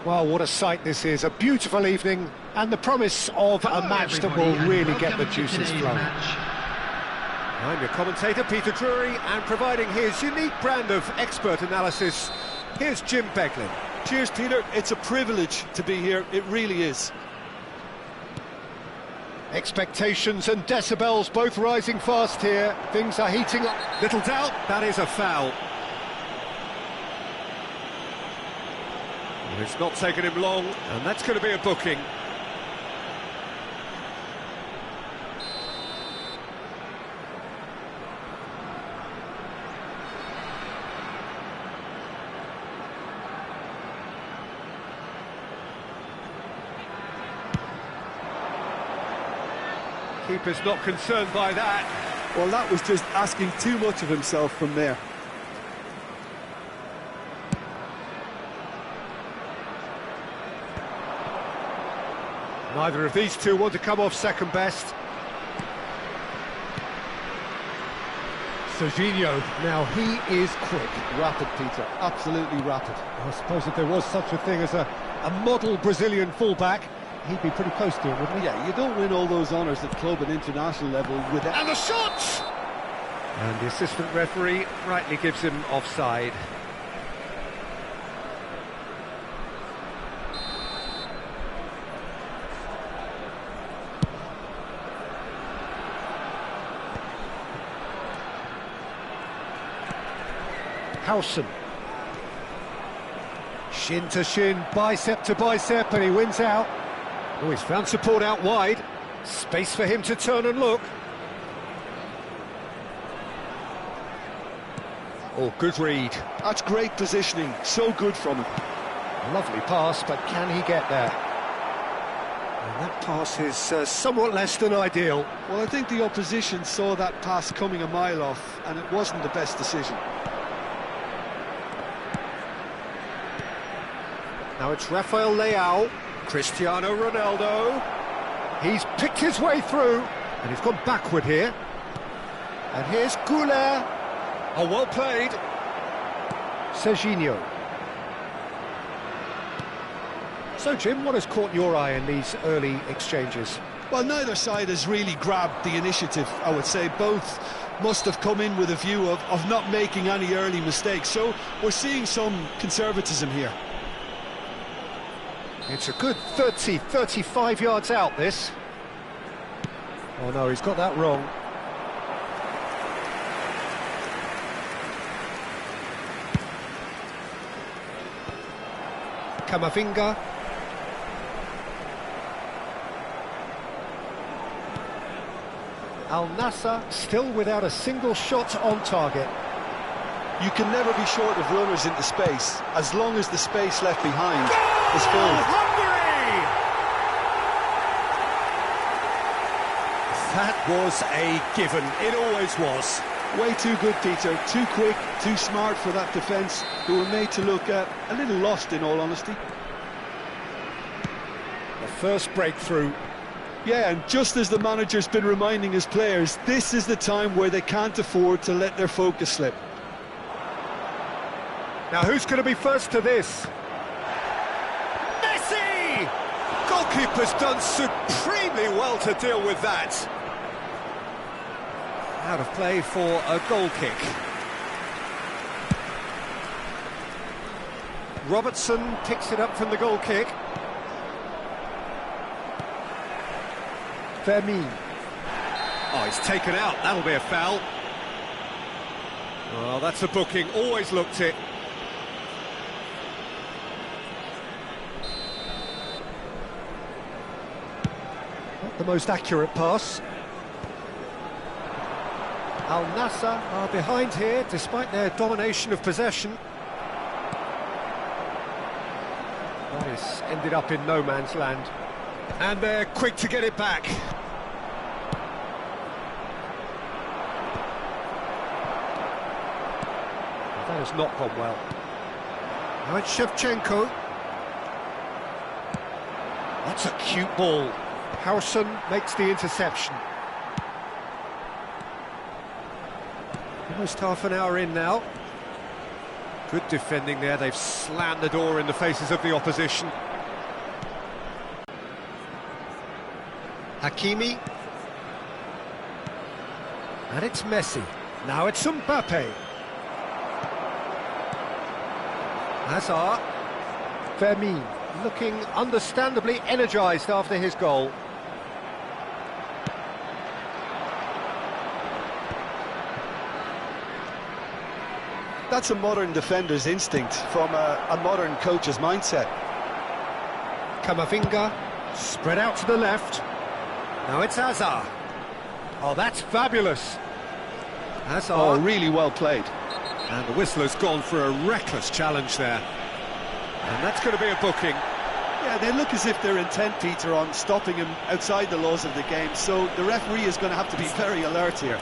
Well, what a sight this is, a beautiful evening, and the promise of a match that will really get the juices flowing. I'm your commentator, Peter Drury, and providing his unique brand of expert analysis, here's Jim Beglin. Cheers, Peter. It's a privilege to be here, it really is. Expectations and decibels both rising fast here, things are heating up. Little doubt, that is a foul. It's not taken him long, and that's going to be a booking. Keeper's not concerned by that. Well, that was just asking too much of himself from there. Neither of these two want to come off second best. Serginho, now he is quick. Rapid, Peter, absolutely rapid. I suppose if there was such a thing as a model Brazilian fullback, he'd be pretty close to it, wouldn't he? Yeah, you don't win all those honours at club and international level without... And the shot! And the assistant referee rightly gives him offside. Howson. Shin to shin, bicep to bicep, and he wins out. Oh, he's found support out wide. Space for him to turn and look. Oh, good read. That's great positioning, so good from him. Lovely pass, but can he get there? And that pass is somewhat less than ideal. Well, I think the opposition saw that pass coming a mile off, and it wasn't the best decision. Now it's Rafael Leao, Cristiano Ronaldo. He's picked his way through, and he's gone backward here. And here's Goulet. Oh, well played. Serginho. So, Jim, what has caught your eye in these early exchanges? Well, neither side has really grabbed the initiative, I would say. Both must have come in with a view of not making any early mistakes. So we're seeing some conservatism here. It's a good 30, 35 yards out, this. Oh no, he's got that wrong. Camavinga. Al Nassr still without a single shot on target. You can never be short of runners into space, as long as the space left behind is filled. Hungary! That was a given. It always was. Way too good, Peter. Too quick, too smart for that defence, who were made to look a little lost, in all honesty. The first breakthrough. Yeah, and just as the manager's been reminding his players, this is the time where they can't afford to let their focus slip. Now who's going to be first to this? Messi! Goalkeeper's done supremely well to deal with that. Out of play for a goal kick. Robertson picks it up from the goal kick. Vermeer. Oh, he's taken out. That'll be a foul. Oh, that's a booking. Always looked it. Not the most accurate pass. Al Nassr are behind here, despite their domination of possession. That has ended up in no man's land. And they're quick to get it back. That has not gone well. Now it's Shevchenko. That's a cute ball. Howson makes the interception. Almost half an hour in now. Good defending there, they've slammed the door in the faces of the opposition. Hakimi. And it's Messi. Now it's Mbappe. Hazard. Firmino, looking understandably energised after his goal. That's a modern defender's instinct from a modern coach's mindset. Camavinga, spread out to the left. Now it's Hazard. Oh, that's fabulous. Hazard. Oh, really well played. And the whistler's gone for a reckless challenge there. And that's going to be a booking. Yeah, they look as if they're intent, Peter, on stopping him outside the laws of the game, so the referee is going to have to be very alert here.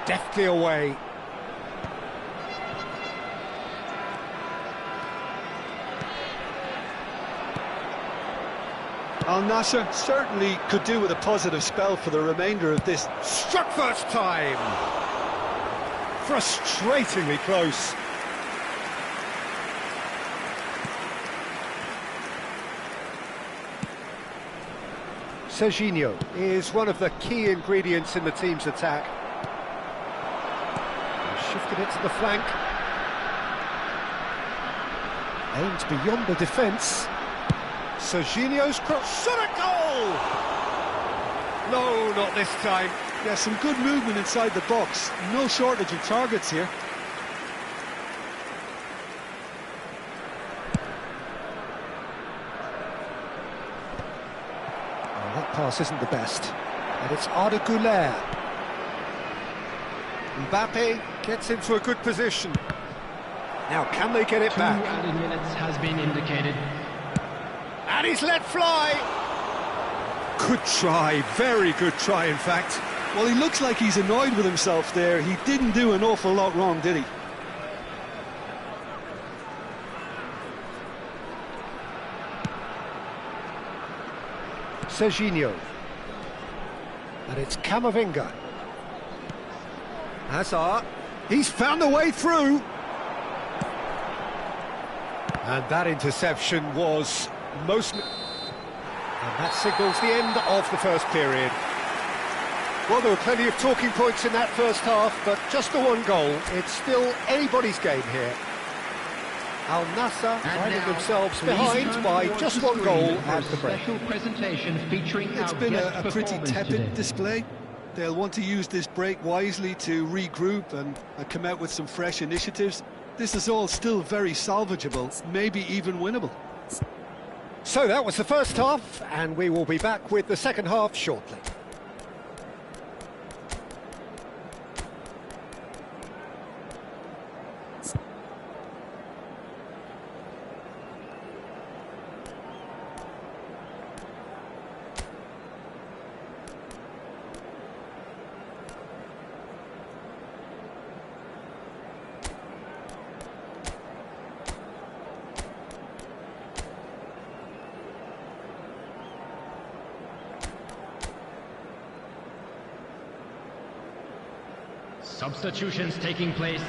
Deftly away. Al Nassr certainly could do with a positive spell for the remainder of this. Struck first time. Frustratingly close. Serginho is one of the key ingredients in the team's attack. Shifted it to the flank. Aimed beyond the defence. Serginho's cross. Shot a goal! No, not this time. Yeah, some good movement inside the box. No shortage of targets here. Oh, that pass isn't the best. And it's Arda Güler. Mbappe gets into a good position. Now, can they get it back? 2 added minutes has been indicated. And he's let fly! Good try, very good try, in fact. Well, he looks like he's annoyed with himself there. He didn't do an awful lot wrong, did he? Serginho. And it's Camavinga. Hazard. He's found a way through. And that interception was most... And that signals the end of the first period. Well, there were plenty of talking points in that first half, but just the one goal. It's still anybody's game here. Al Nassr finding themselves behind by just one goal at the break. It's been a pretty tepid display. They'll want to use this break wisely to regroup and come out with some fresh initiatives. This is all still very salvageable, maybe even winnable. So that was the first half, and we will be back with the second half shortly. Substitutions taking place.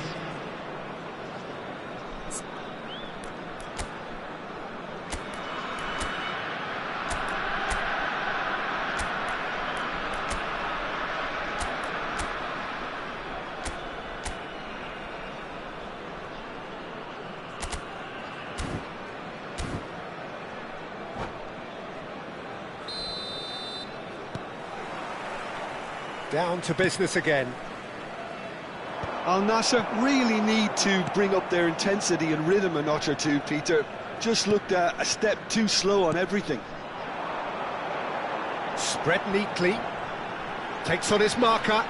Down to business again. Al Nassr really need to bring up their intensity and rhythm a notch or two, Peter. Just looked a step too slow on everything. Spread neatly. Takes on his marker.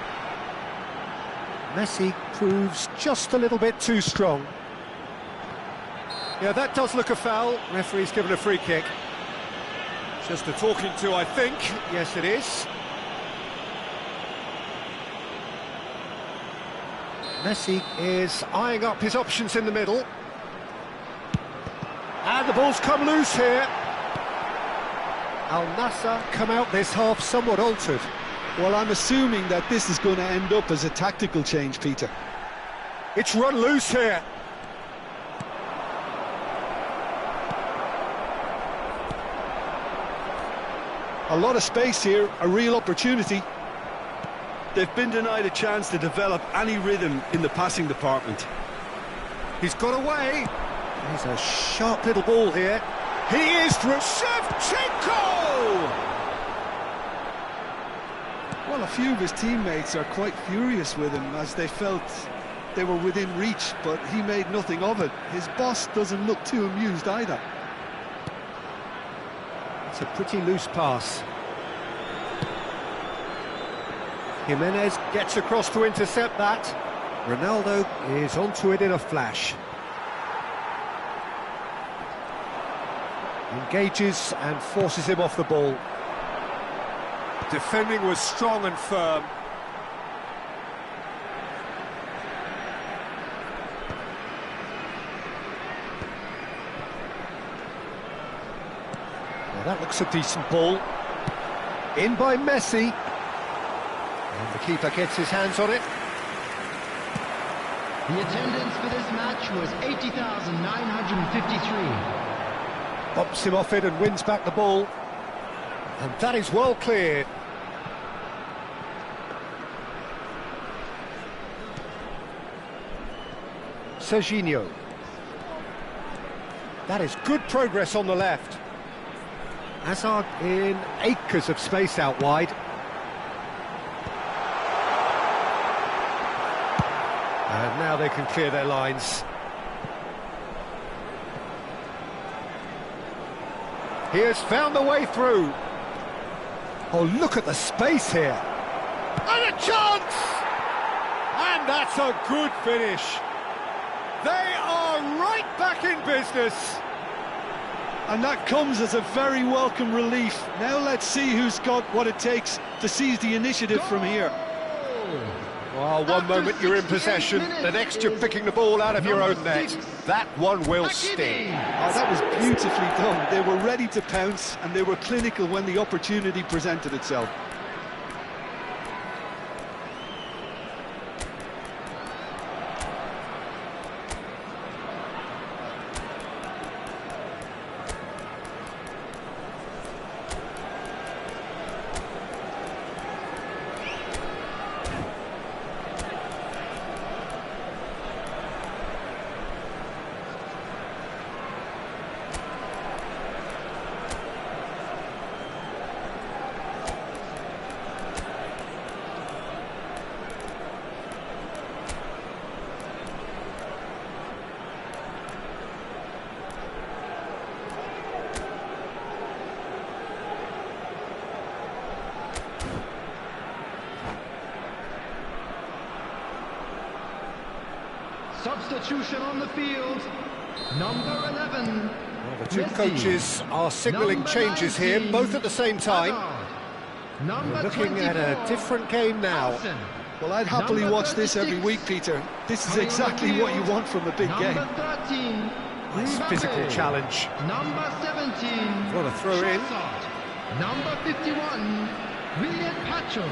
Messi proves just a little bit too strong. Yeah, that does look a foul. Referee's given a free kick. Just a talking to, I think. Yes, it is. Messi is eyeing up his options in the middle. And the ball's come loose here. Al Nassr come out this half somewhat altered. Well, I'm assuming that this is going to end up as a tactical change, Peter. It's run loose here. A lot of space here, a real opportunity. They've been denied a chance to develop any rhythm in the passing department. He's got away. There's a sharp little ball here. He is through. Shevchenko! Well, a few of his teammates are quite furious with him as they felt they were within reach, but he made nothing of it. His boss doesn't look too amused either. It's a pretty loose pass. Jimenez gets across to intercept that. Ronaldo is onto it in a flash. Engages and forces him off the ball. Defending was strong and firm. Well, that looks a decent ball. In by Messi. And the keeper gets his hands on it. The attendance for this match was 80,953. Bumps him off it and wins back the ball. And that is well cleared. Serginho. That is good progress on the left. Hazard in acres of space out wide. And now they can clear their lines. He has found the way through. Oh, look at the space here. And a chance! And that's a good finish. They are right back in business. And that comes as a very welcome relief. Now let's see who's got what it takes to seize the initiative from here. Well, one moment you're in possession, the next you're picking the ball out of your own net. That one will sting. Oh, that was beautifully done. They were ready to pounce and they were clinical when the opportunity presented itself. Substitution on the field, number 11. Well, the two Messi. coaches are signalling Number changes here, 19, both at the same time. Number We're looking at a 24, different game now. Alison. Well, I'd happily Number watch this every 36. week, Peter. This is Coming on exactly the what you field, want from a big game. Number 13, Nice Mbappe. physical challenge. Number 17, What a throw in. Trossard. Number 51, William Pacho.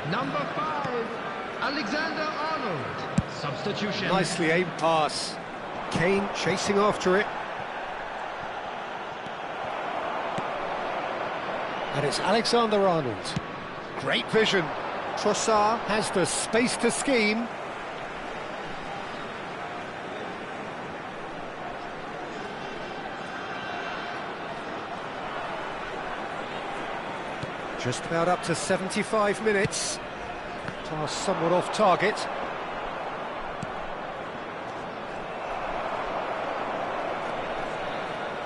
Number 5, Alexander Arnold. Substitution. Nicely aimed pass. Kane chasing after it. And it's Alexander Arnold. Great vision. Trossard has the space to scheme. Just about up to 75 minutes. Pass somewhat off target.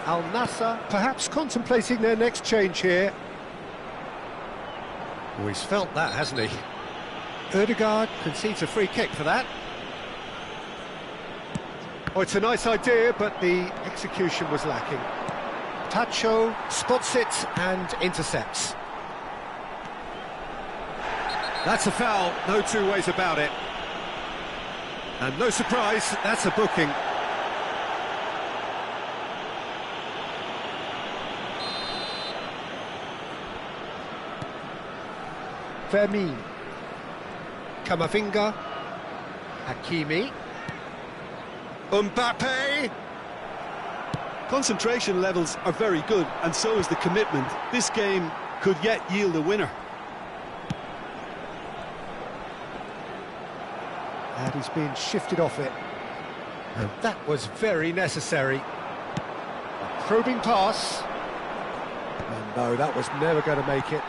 Al Nassr perhaps contemplating their next change here. Oh, he's felt that, hasn't he? Ødegaard concedes a free kick for that. Oh, it's a nice idea, but the execution was lacking. Pacho spots it and intercepts. That's a foul, no two ways about it. And no surprise, that's a booking. Vermin, Camavinga, Hakimi, Mbappe. Concentration levels are very good, and so is the commitment. This game could yet yield a winner. And he's been shifted off it. And that was very necessary. A probing pass. And no, that was never going to make it.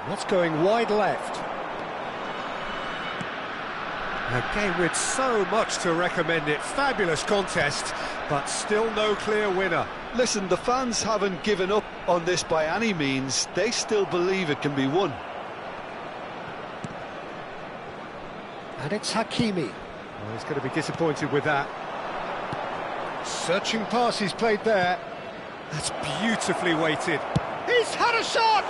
And that's going wide left. A game with so much to recommend it. Fabulous contest, but still no clear winner. Listen, the fans haven't given up on this by any means. They still believe it can be won. And it's Hakimi. Oh, he's going to be disappointed with that. Searching pass he's played there. That's beautifully weighted. He's had a shot!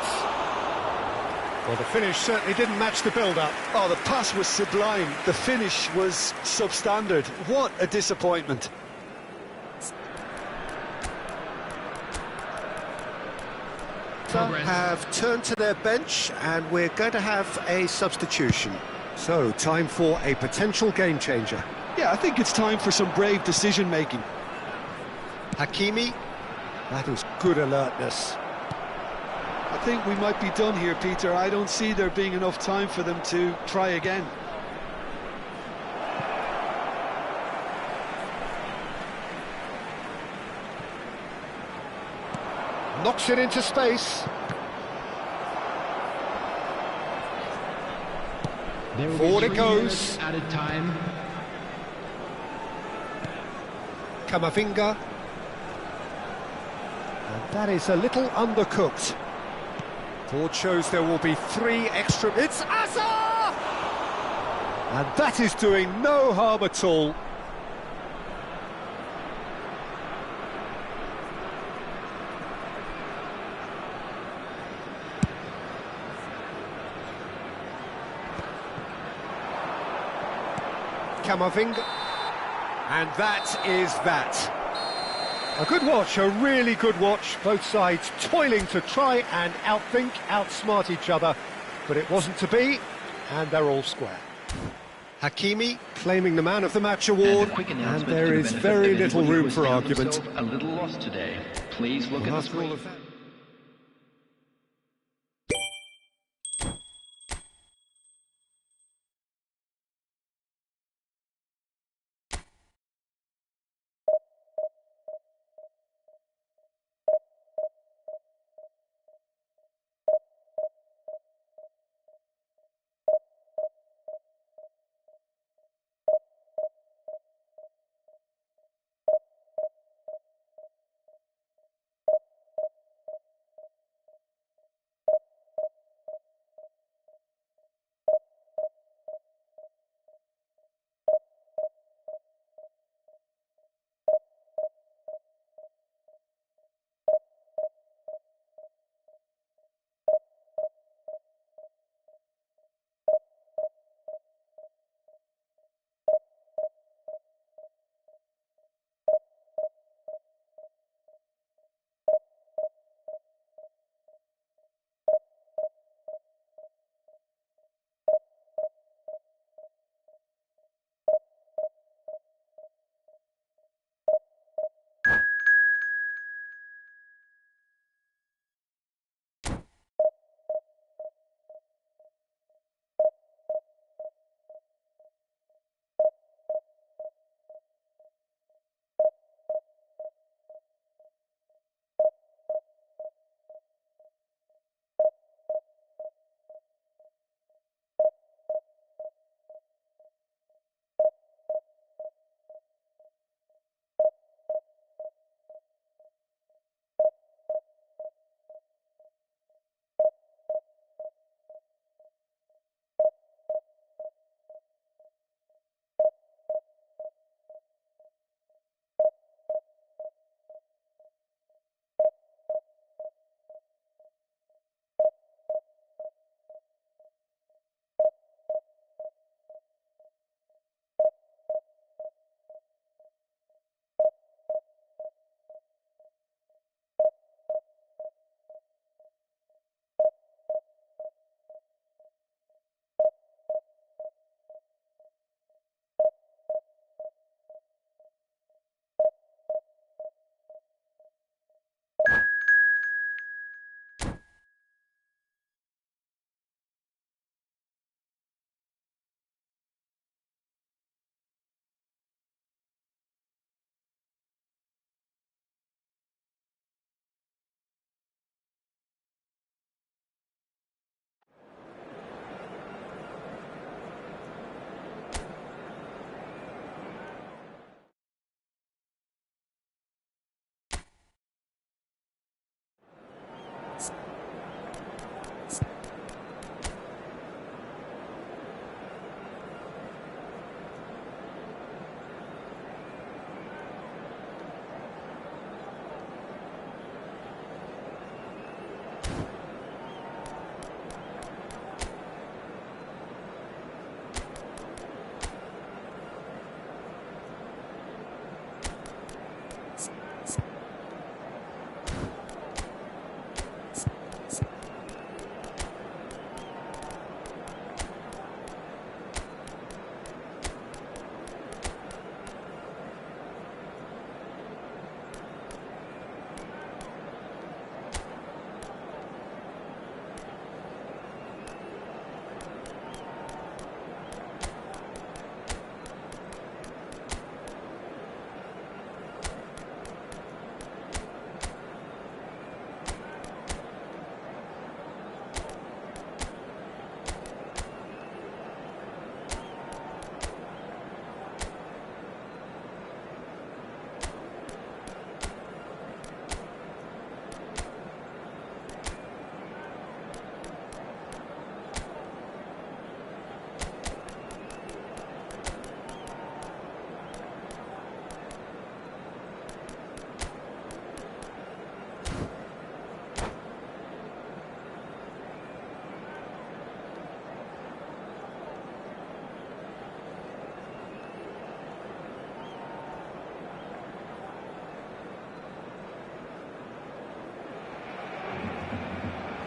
Well, the finish certainly didn't match the build-up. Oh, the pass was sublime. The finish was substandard. What a disappointment. Have turned to their bench, and we're going to have a substitution. So, time for a potential game-changer. Yeah, I think it's time for some brave decision-making. Hakimi, that is good alertness. I think we might be done here, Peter. I don't see there being enough time for them to try again. Knocks it into space. Forward it goes. Added time. Camavinga. And that is a little undercooked. Board shows there will be 3 extra... It's Asa! And that is doing no harm at all. Camavinga, and that is that. A good watch, a really good watch, both sides toiling to try and outthink, outsmart each other, but it wasn't to be, and they're all square. Hakimi claiming the Man of the Match award, and there is very little room for argument. A little lost today. Please look at the screen.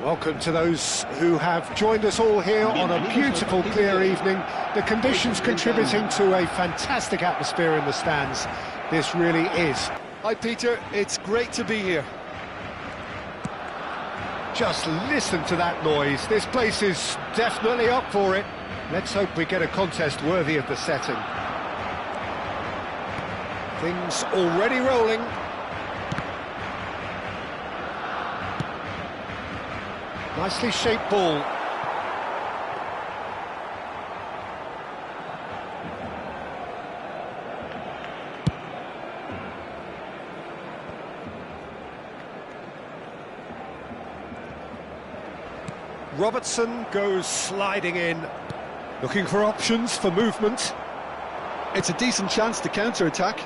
Welcome to those who have joined us all here on a beautiful, clear evening. The conditions contributing to a fantastic atmosphere in the stands. This really is. Hi, Peter. It's great to be here. Just listen to that noise. This place is definitely up for it. Let's hope we get a contest worthy of the setting. Things already rolling. Nicely shaped ball. Robertson goes sliding in, looking for options for movement. It's a decent chance to counter-attack.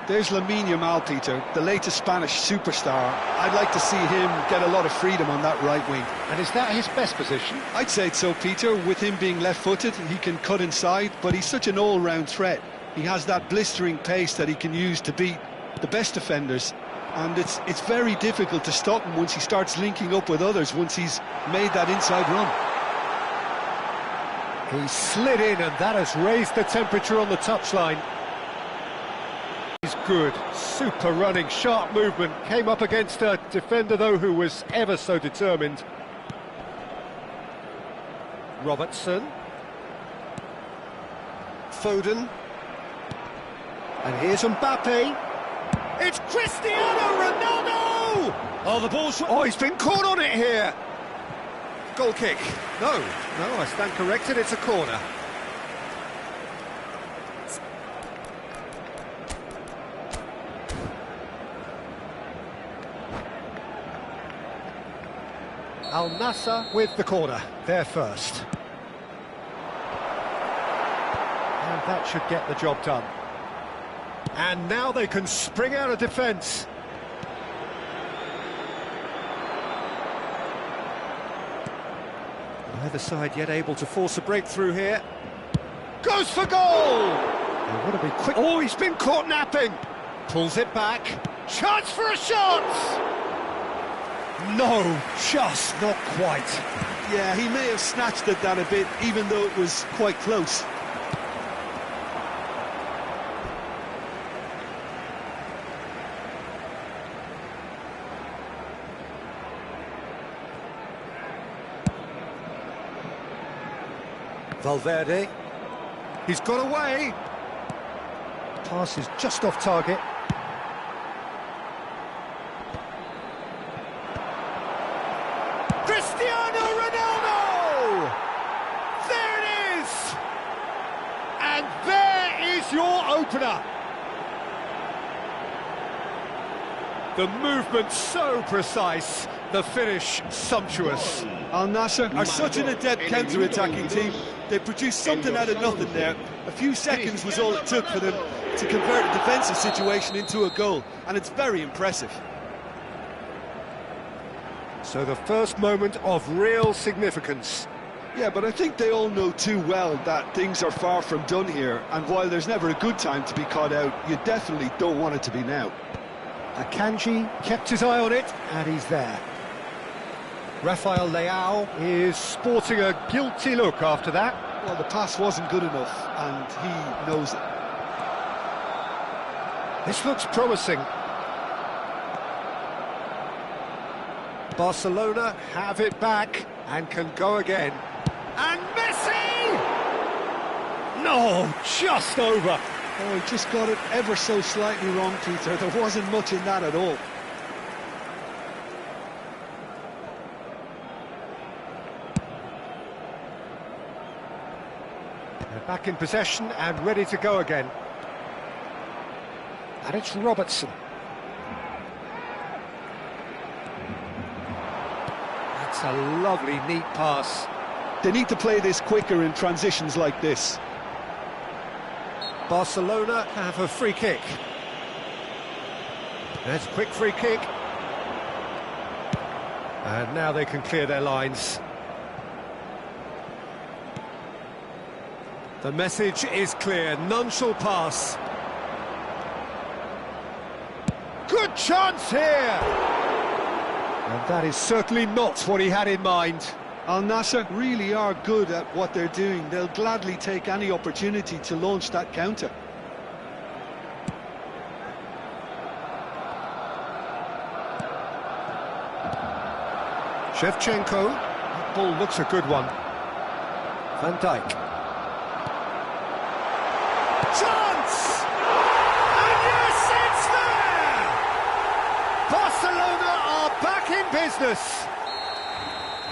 There's Lamine Yamal, Peter, the latest Spanish superstar. I'd like to see him get a lot of freedom on that right wing. And is that his best position? I'd say so, Peter. With him being left-footed, he can cut inside, but he's such an all-round threat. He has that blistering pace that he can use to beat the best defenders. And it's very difficult to stop him once he starts linking up with others, once he's made that inside run. He slid in, and that has raised the temperature on the touchline. He's good, super running, sharp movement. Came up against a defender, though, who was ever so determined. Robertson. Foden. And here's Mbappe. It's Cristiano Ronaldo! Oh, the ball's... Oh, he's been caught on it here. Goal kick. No, I stand corrected, it's a corner. Al Nassr with the corner, there first. And that should get the job done. And now they can spring out of defence. Neither side yet able to force a breakthrough here. Goes for goal! Oh, what a big quick... Oh, he's been caught napping! Pulls it back. Chance for a shot! No, just not quite. Yeah, he may have snatched at that a bit, even though it was quite close. Valverde, he's got away. Pass is just off target. Cristiano Ronaldo! There it is! And there is your opener. The movement so precise, the finish sumptuous. Al Nassr are such an adept counter-attacking team. They produced something out of nothing there. A few seconds was all it took for them to convert a defensive situation into a goal, and it's very impressive. So the first moment of real significance. Yeah, but I think they all know too well that things are far from done here, and while there's never a good time to be caught out, you definitely don't want it to be now. Akanji kept his eye on it, and he's there. Rafael Leao is sporting a guilty look after that. Well, the pass wasn't good enough, and he knows it. This looks promising. Barcelona have it back and can go again. And Messi! No, just over. Oh, he just got it ever so slightly wrong, Peter. There wasn't much in that at all. They're back in possession and ready to go again. And it's Robertson. That's a lovely, neat pass. They need to play this quicker in transitions like this. Barcelona have a free kick. That's a quick free kick. And now they can clear their lines. The message is clear, none shall pass. Good chance here! And that is certainly not what he had in mind. Al Nassr really are good at what they're doing. They'll gladly take any opportunity to launch that counter. Shevchenko. That ball looks a good one. Van Dijk. Chance! And yes, it's there! Barcelona are back in business.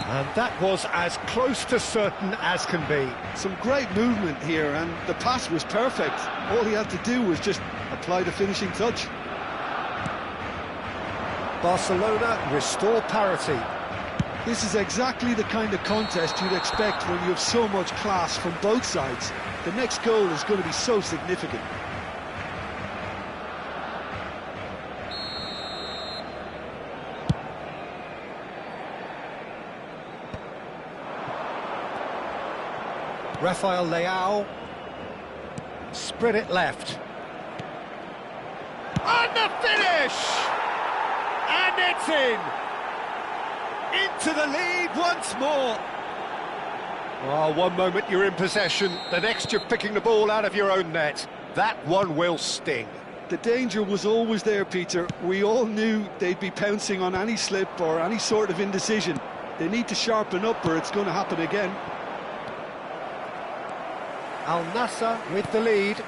And that was as close to certain as can be. Some great movement here, and the pass was perfect. All he had to do was just apply the finishing touch. Barcelona restore parity. This is exactly the kind of contest you'd expect when you have so much class from both sides. The next goal is going to be so significant. Rafael Leao. Spread it left. And the finish! And it's in! Into the lead once more. Oh, one moment you're in possession, the next you're picking the ball out of your own net. That one will sting. The danger was always there, Peter. We all knew they'd be pouncing on any slip or any sort of indecision. They need to sharpen up or it's going to happen again. Al Nassr with the lead.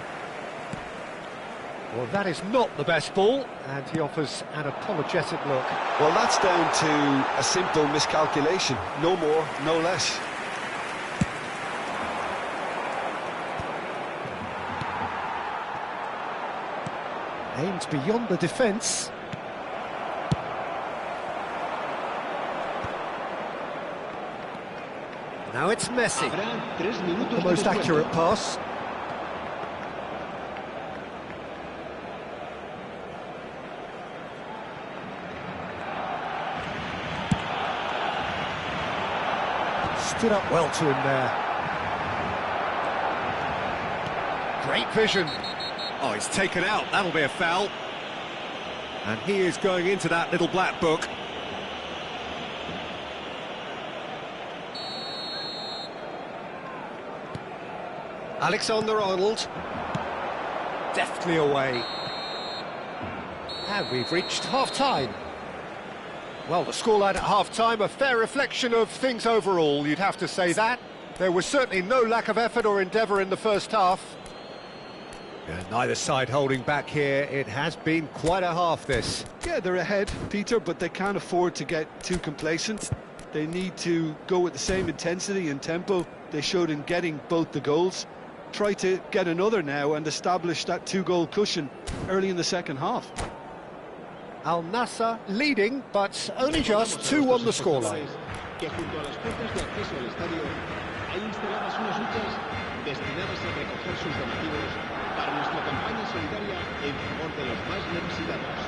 Well, that is not the best ball, and he offers an apologetic look. Well, that's down to a simple miscalculation. No more, no less. Aimed beyond the defence. Now it's Messi. The most accurate pass. Stood up well to him there. Great vision. Oh, he's taken out. That'll be a foul. And he is going into that little black book. Alexander-Arnold. Deftly away. And we've reached half-time. Well, the scoreline at half-time, a fair reflection of things overall, you'd have to say that. There was certainly no lack of effort or endeavour in the first half. And neither side holding back here. It has been quite a half, this. Yeah, they're ahead, Peter, but they can't afford to get too complacent. They need to go with the same intensity and tempo they showed in getting both the goals. Try to get another now and establish that two-goal cushion early in the second half. Al Nassr leading, but only just 2 on the scoreline. Para nuestra campaña solidaria en favor de los más necesitados.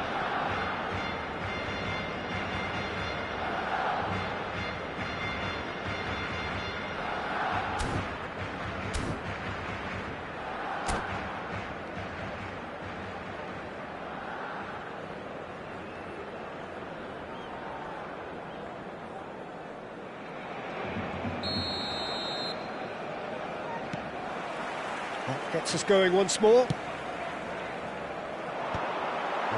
That gets us going once more.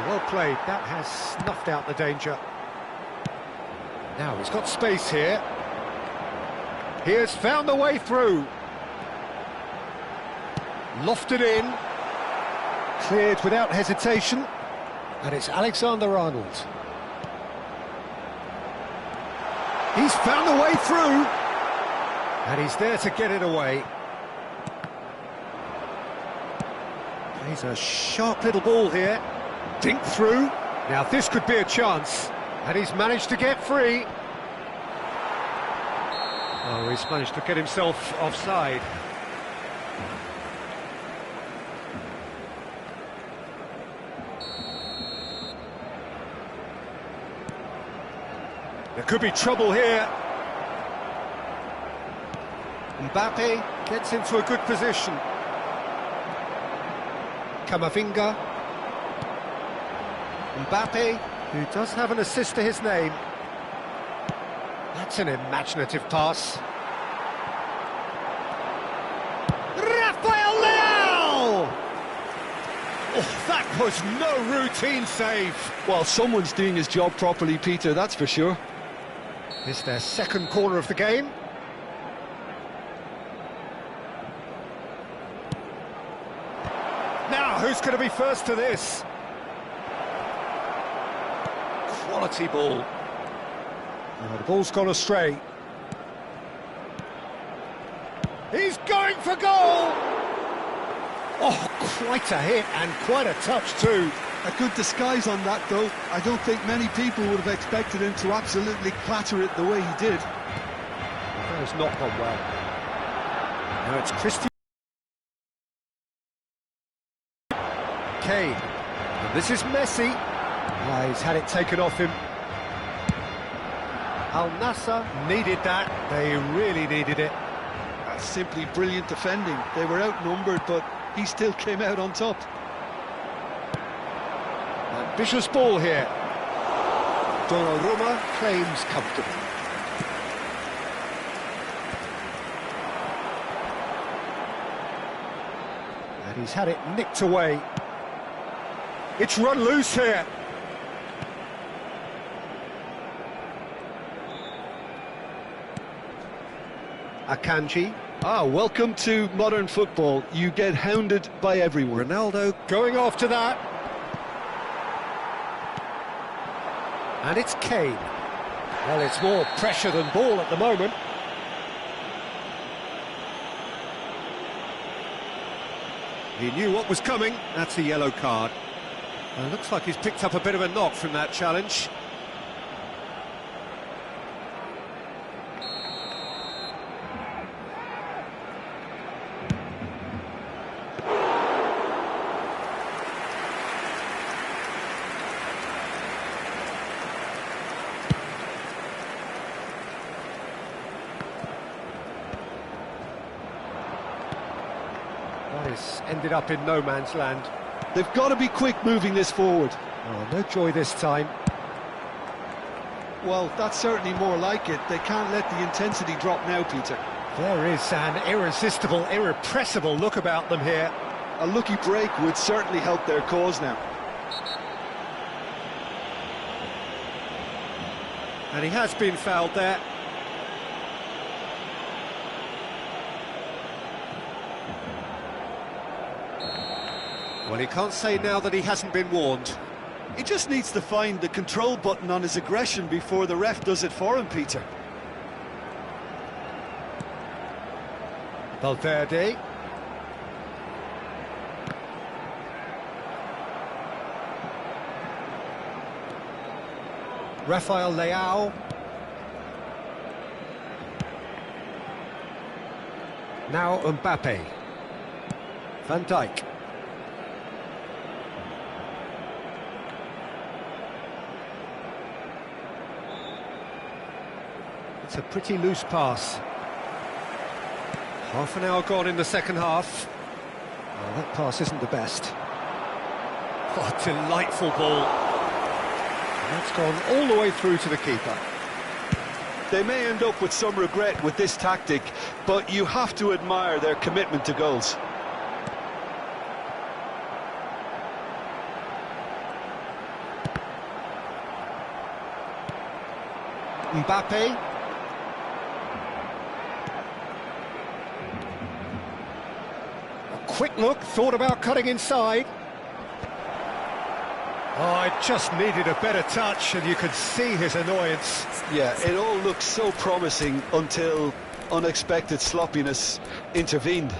Well played, that has snuffed out the danger. Now he's got space here. He has found the way through. Lofted in. Cleared without hesitation. And it's Alexander-Arnold. He's found the way through. And he's there to get it away. He's a sharp little ball here. Dink through. Now this could be a chance. And he's managed to get free. Oh, he's managed to get himself offside. There could be trouble here. Mbappe gets into a good position. Camavinga. Mbappe, who does have an assist to his name. That's an imaginative pass. Rafael Leao! Oh, that was no routine save. Well, someone's doing his job properly, Peter, that's for sure. It's their second corner of the game. Now, who's going to be first to this? Quality ball. Oh, the ball's gone astray. He's going for goal! Oh, quite a hit and quite a touch too. A good disguise on that, though. I don't think many people would have expected him to absolutely clatter it the way he did. That has not gone well. Now it's Christian. Kane. And this is Messi. Ah, he's had it taken off him. Al Nassr needed that. They really needed it. That's simply brilliant defending. They were outnumbered, but he still came out on top. Ambitious ball here. Donnarumma claims comfortable. And he's had it nicked away. It's run loose here. Akanji. Ah, welcome to modern football. You get hounded by everyone. Ronaldo going after that. And it's Kane. Well, it's more pressure than ball at the moment. He knew what was coming. That's a yellow card. Well, looks like he's picked up a bit of a knock from that challenge. That has ended up in no man's land. They've got to be quick moving this forward. Oh, no joy this time. Well, that's certainly more like it. They can't let the intensity drop now, Peter. There is an irresistible, irrepressible look about them here. A lucky break would certainly help their cause now. And he has been fouled there. Well, he can't say now that he hasn't been warned. He just needs to find the control button on his aggression before the ref does it for him, Peter. Valverde. Rafael Leao. Now Mbappe. Van Dijk. It's a pretty loose pass. Half an hour gone in the second half. Well, that pass isn't the best. What a delightful ball. And that's gone all the way through to the keeper. They may end up with some regret with this tactic, but you have to admire their commitment to goals. Mbappe. Quick look, thought about cutting inside. Oh, it just needed a better touch, and you could see his annoyance. Yeah, it all looked so promising until unexpected sloppiness intervened.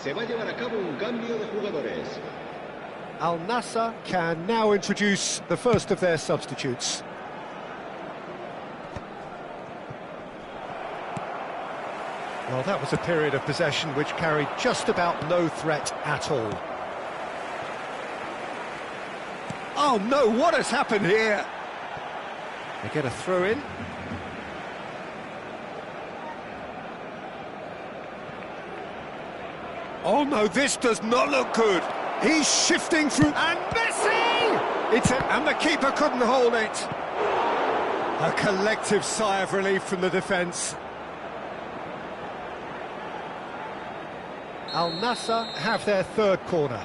Se va a llevar a cabo un cambio de jugadores. Al Nassr can now introduce the first of their substitutes. Well, that was a period of possession which carried just about no threat at all. Oh no, what has happened here? They get a throw in. Oh no, this does not look good. He's shifting through, and Messi! And the keeper couldn't hold it. A collective sigh of relief from the defence. Al Nassr have their third corner.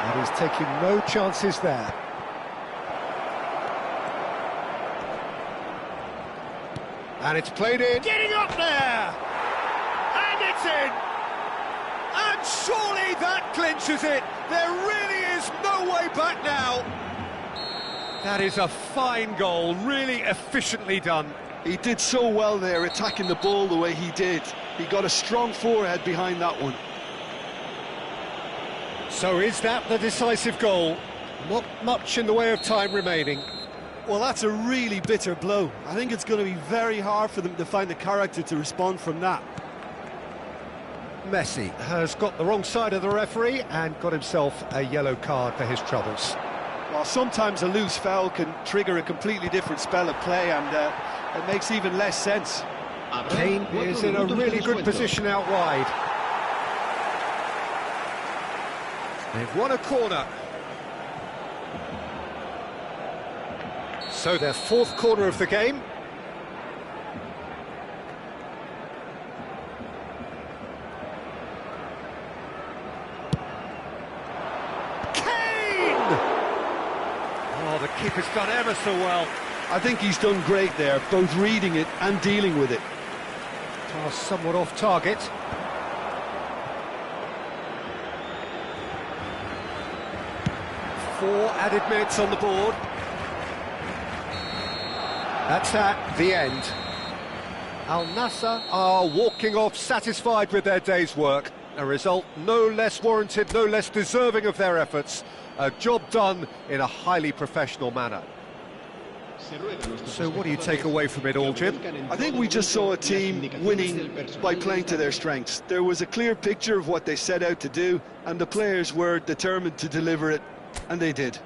And he's taking no chances there. And it's played in. Getting up there! And it's in! And surely that clinches it! There really is no way back now! That is a fine goal, really efficiently done. He did so well there, attacking the ball the way he did. He got a strong forehead behind that one. So is that the decisive goal? Not much in the way of time remaining. Well, that's a really bitter blow. I think it's going to be very hard for them to find the character to respond from that. Messi has got the wrong side of the referee and got himself a yellow card for his troubles. Well, sometimes a loose foul can trigger a completely different spell of play, and it makes even less sense. Kane is in a really good position out wide. They've won a corner. So their fourth corner of the game. Kane! Oh, the keeper's done ever so well. I think he's done great there, both reading it and dealing with it. Pass somewhat off target. Four added minutes on the board. That's at the end. Al Nassr are walking off satisfied with their day's work. A result no less warranted, no less deserving of their efforts. A job done in a highly professional manner. So what do you take away from it all, Jim? I think we just saw a team winning by playing to their strengths. There was a clear picture of what they set out to do, and the players were determined to deliver it, and they did.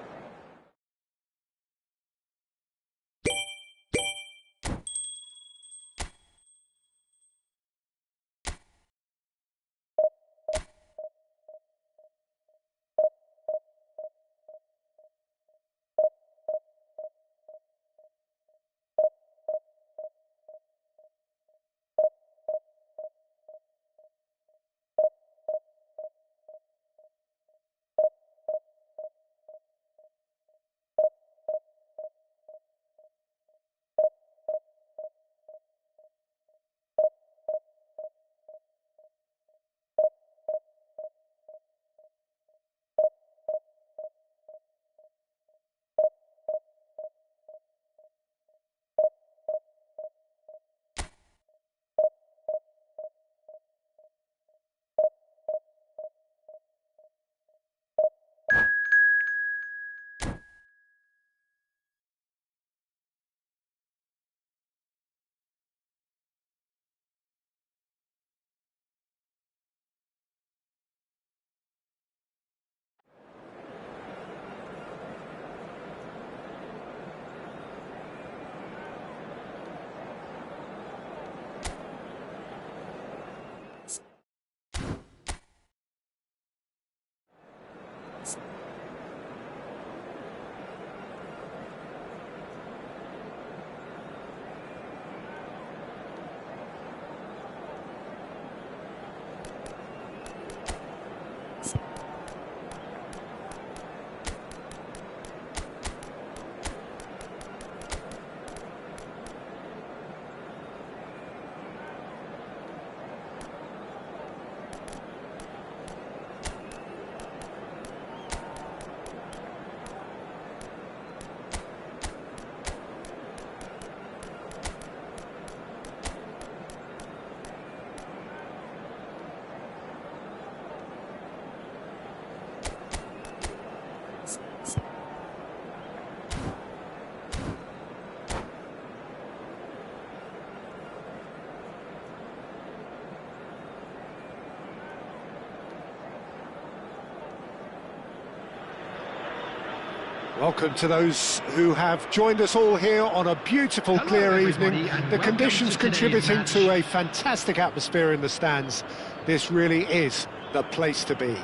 Welcome to those who have joined us all here on a beautiful, clear evening. The conditions contributing to a fantastic atmosphere in the stands. This really is the place to be.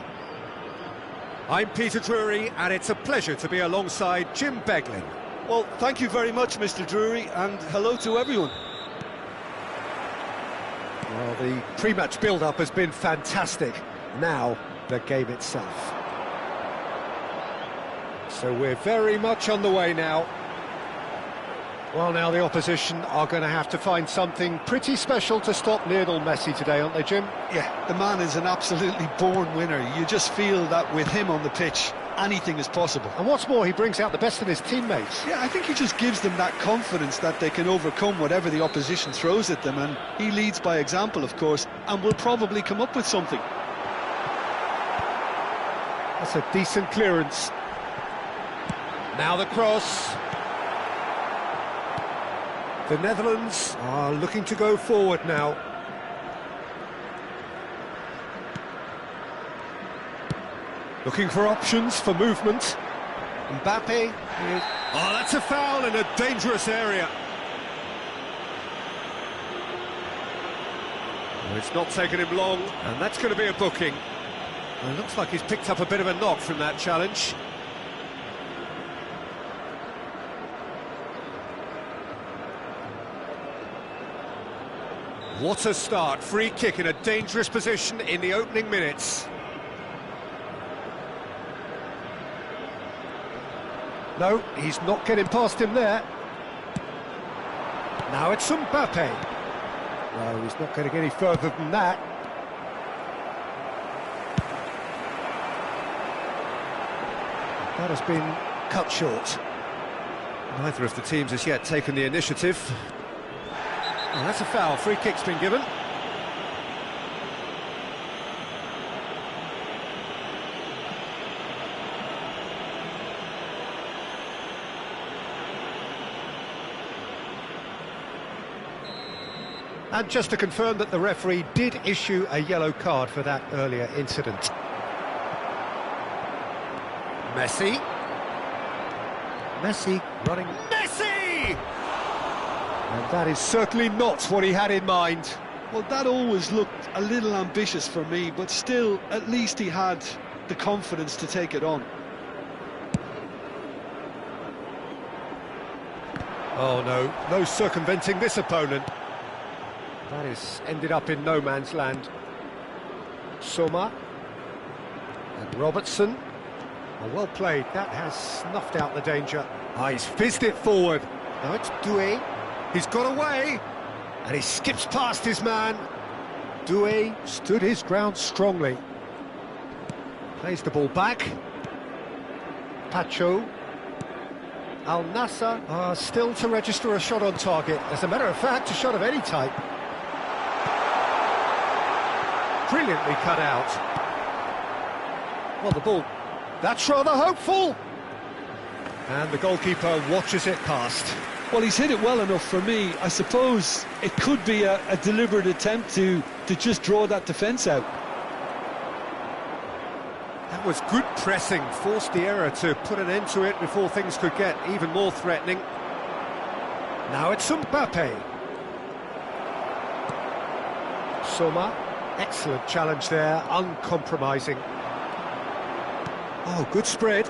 I'm Peter Drury, and it's a pleasure to be alongside Jim Beglin. Well, thank you very much, Mr. Drury, and hello to everyone. Well, the pre-match build-up has been fantastic. Now, the game itself. So we're very much on the way now. Well, now the opposition are going to have to find something pretty special to stop Lionel Messi today, aren't they, Jim? Yeah, the man is an absolutely born winner. You just feel that with him on the pitch, anything is possible. And what's more, he brings out the best in his teammates. Yeah, I think he just gives them that confidence that they can overcome whatever the opposition throws at them, and he leads by example, of course, and will probably come up with something. That's a decent clearance. Now the cross. The Netherlands are looking to go forward now. Looking for options for movement. Mbappe. Oh, that's a foul in a dangerous area. Well, it's not taken him long, and that's going to be a booking. Well, it looks like he's picked up a bit of a knock from that challenge. What a start, free kick in a dangerous position in the opening minutes. No, he's not getting past him there. Now it's Mbappe. No, he's not going to get any further than that. That has been cut short. Neither of the teams has yet taken the initiative. Oh, that's a foul. Free kick's been given. And just to confirm that the referee did issue a yellow card for that earlier incident. Messi. Messi running. Messi! And that is certainly not what he had in mind. Well, that always looked a little ambitious for me, but still, at least he had the confidence to take it on. Oh no, no circumventing this opponent. That is ended up in no man's land. Soma. And Robertson. Oh, well played, that has snuffed out the danger. Ah, he's fizzed it forward. Now it's Doué. He's got away, and he skips past his man. Doué stood his ground strongly. Plays the ball back. Pacho. Al Nassr are still to register a shot on target. As a matter of fact, a shot of any type. Brilliantly cut out. Well, the ball, that's rather hopeful. And the goalkeeper watches it past. Well, he's hit it well enough for me. I suppose it could be a deliberate attempt to just draw that defence out. That was good pressing, forced the error to put an end to it before things could get even more threatening. Now it's Mbappe. Soma, excellent challenge there, uncompromising. Oh, good spread.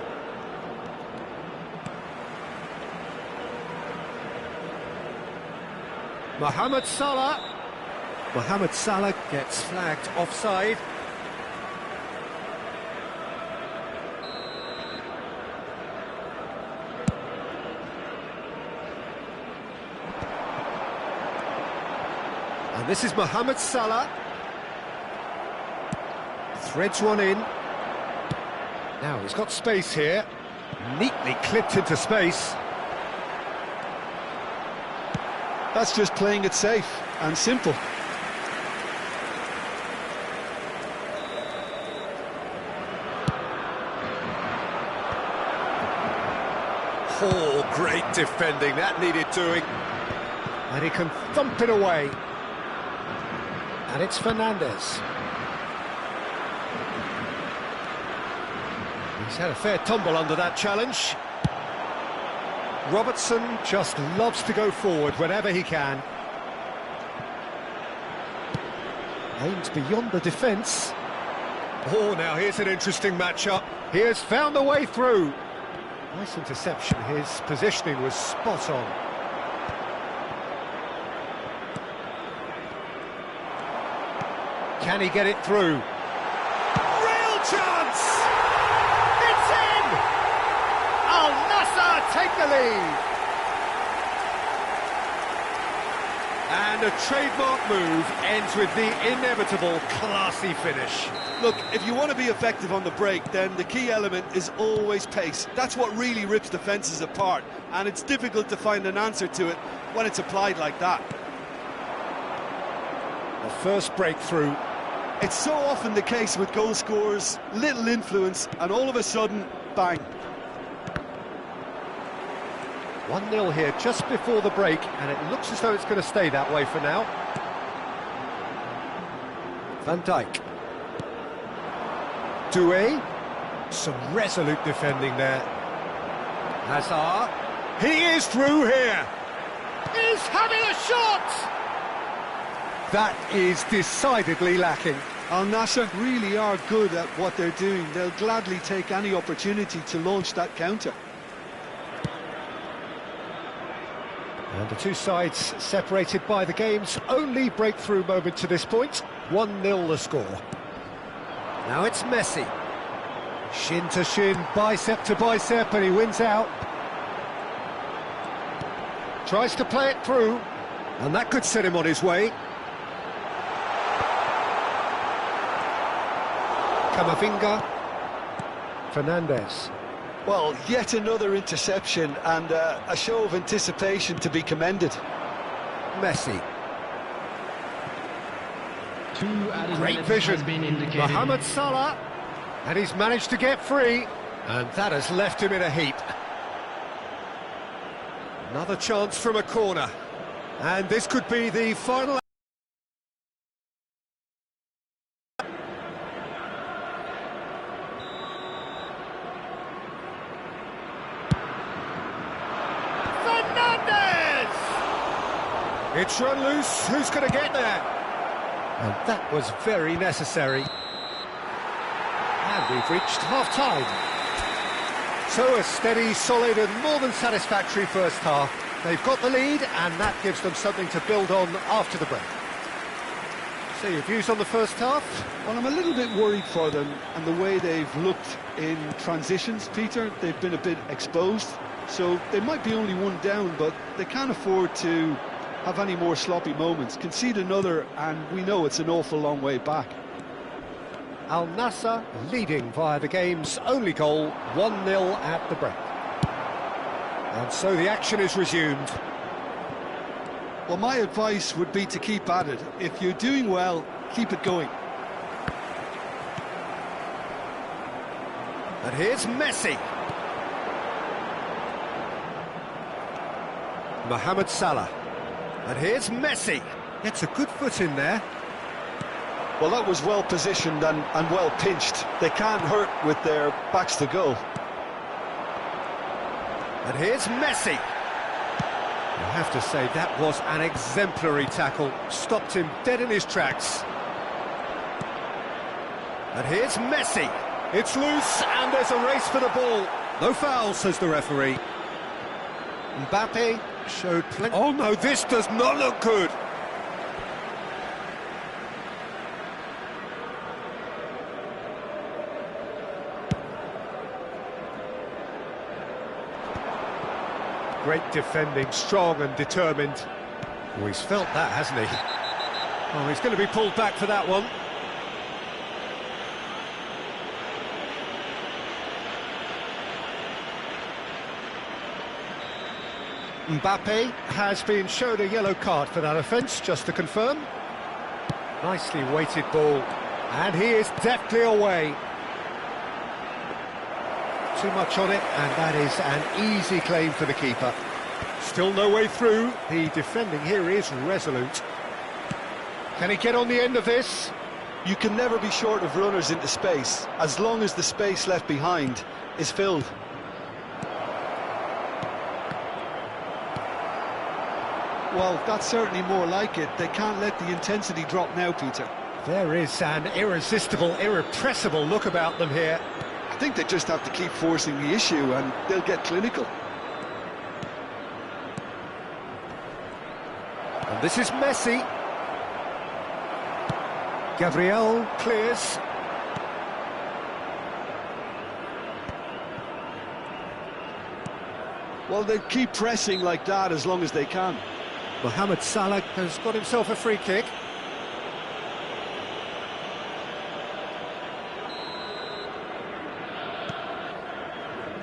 Mohamed Salah. Mohamed Salah gets flagged offside. And this is Mohamed Salah. Threads one in. Now he's got space here. Neatly clipped into space. That's just playing it safe and simple. Oh, great defending, that needed doing. And he can thump it away. And it's Fernandes. He's had a fair tumble under that challenge. Robertson just loves to go forward whenever he can. Aimed beyond the defence. Oh, now here's an interesting matchup. He has found the way through. Nice interception. His positioning was spot on. Can he get it through? Real chance! It's in! Al Nassr take the lead. And a trademark move ends with the inevitable classy finish. Look, if you want to be effective on the break, then the key element is always pace. That's what really rips defences apart, and it's difficult to find an answer to it when it's applied like that. The first breakthrough. It's so often the case with goal scorers, little influence, and all of a sudden, bang. 1-0 here just before the break, and it looks as though it's going to stay that way for now. Van Dijk. Doué. Some resolute defending there. Hazard. He is through here. He's having a shot! That is decidedly lacking. Al Nassr really are good at what they're doing. They'll gladly take any opportunity to launch that counter. And the two sides separated by the game's only breakthrough moment to this point. 1-0 the score. Now it's Messi. Shin to shin, bicep to bicep, and he wins out. Tries to play it through, and that could set him on his way. Camavinga. Fernandes. Well, yet another interception and a show of anticipation to be commended. Messi. Great Great vision. has been indicated. Mohamed Salah. And he's managed to get free. And that has left him in a heap. Another chance from a corner. And this could be the final... It's run loose, who's going to get there? And that was very necessary. And we've reached half-time. So a steady, solid and more than satisfactory first half. They've got the lead and that gives them something to build on after the break. So your views on the first half? Well, I'm a little bit worried for them and the way they've looked in transitions, Peter. They've been a bit exposed, so they might be only one down, but they can't afford to have any more sloppy moments. Concede another and we know it's an awful long way back. Al Nassr leading via the game's only goal, 1-0 at the break. And so the action is resumed. Well, my advice would be to keep at it. If you're doing well, keep it going. And here's Messi. Mohamed Salah. And here's Messi. Gets a good foot in there. Well, that was well positioned and well pinched. They can't hurt with their backs to goal. And here's Messi. I have to say, that was an exemplary tackle. Stopped him dead in his tracks. And here's Messi. It's loose, and there's a race for the ball. No foul, says the referee. Mbappe showed plenty... Oh no, this does not look good. Great defending, strong and determined. Oh, he's felt that, hasn't he? Oh, he's going to be pulled back for that one. Mbappe has been shown a yellow card for that offence, just to confirm. Nicely weighted ball, and he is deftly away. Too much on it, and that is an easy claim for the keeper. Still no way through. The defending here is resolute. Can he get on the end of this? You can never be short of runners into space, as long as the space left behind is filled. Well, that's certainly more like it. They can't let the intensity drop now, Peter. There is an irresistible, irrepressible look about them here. I think they just have to keep forcing the issue and they'll get clinical. And this is Messi. Gabriel clears. Well, they keep pressing like that as long as they can. Mohamed Salah has got himself a free kick.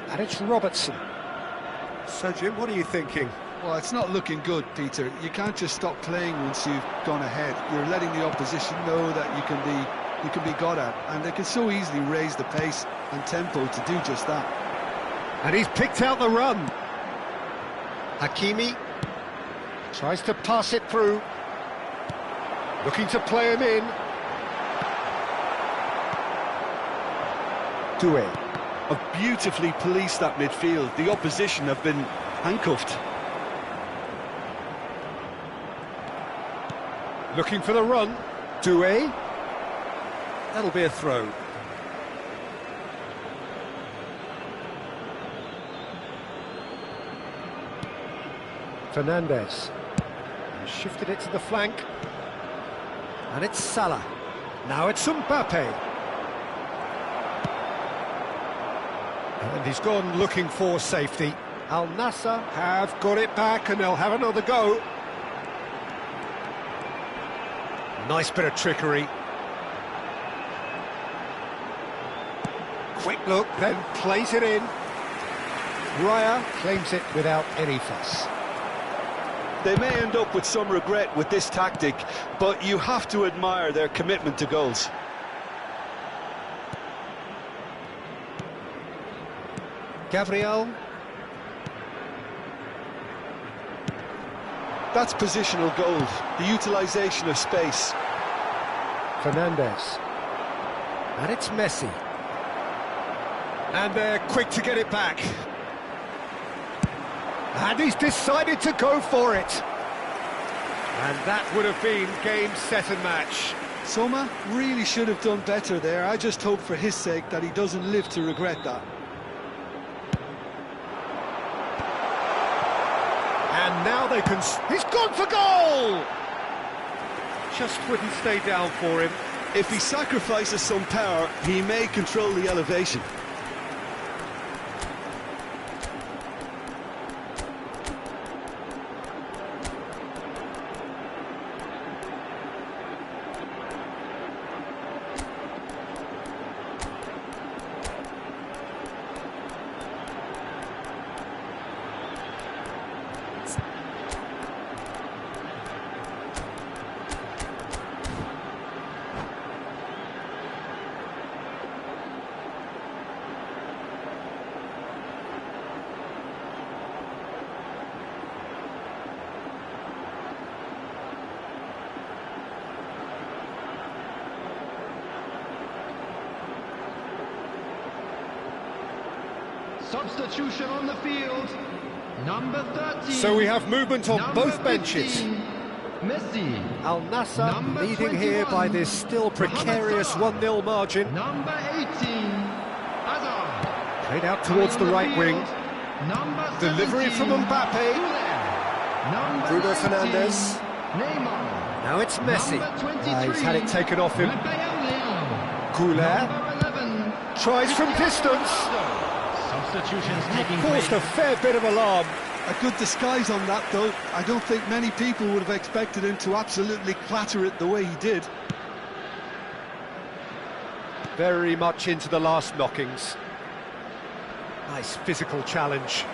And it's Robertson. So, Jim, what are you thinking? Well, it's not looking good, Peter. You can't just stop playing once you've gone ahead. You're letting the opposition know that you can be got at, and they can so easily raise the pace and tempo to do just that. And he's picked out the run. Hakimi tries to pass it through. Looking to play him in. Doué. Have beautifully policed that midfield. The opposition have been handcuffed. Looking for the run. Doué. That'll be a throw. Fernandes. Shifted it to the flank. And it's Salah. Now it's Mbappe. And he's gone looking for safety. Al Nassr have got it back and they'll have another go. Nice bit of trickery. Quick look, then plays it in. Raya claims it without any fuss. They may end up with some regret with this tactic, but you have to admire their commitment to goals. Gabriel. That's positional goal, the utilisation of space. Fernandes. And it's Messi. And they're quick to get it back. And he's decided to go for it. And that would have been game, set and match. Soma really should have done better there. I just hope for his sake that he doesn't live to regret that. And now they can... He's gone for goal! Just wouldn't stay down for him. If he sacrifices some power, he may control the elevation. Substitution on the field, number 13. So we have movement on both benches. Messi. Al Nassr leading here by this still precarious 1-0 margin. Number 18, Hazard. Played out towards the right wing. Delivery from Mbappe. Bruno Fernandes. Neymar. Now it's Messi. He's had it taken off him. Goulet tries from distance. Substitutions taking place. Caused a fair bit of alarm. A good disguise on that, though. I don't think many people would have expected him to absolutely clatter it the way he did. Very much into the last knockings. Nice physical challenge.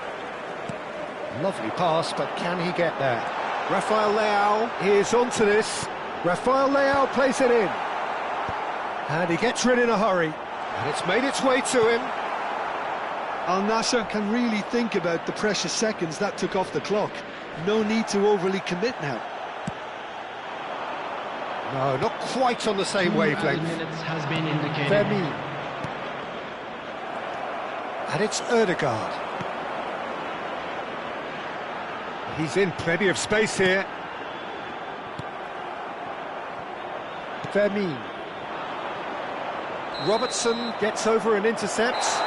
Lovely pass, but can he get there? Rafael Leao is onto this. Rafael Leao plays it in. And he gets rid in a hurry. And it's made its way to him. Al Nassr can really think about the precious seconds that took off the clock. No need to overly commit now. No, not quite on the same wavelength. Minutes has been indicated. Femi. And it's Ødegaard. He's in plenty of space here. Vermeer. Robertson gets over and intercepts.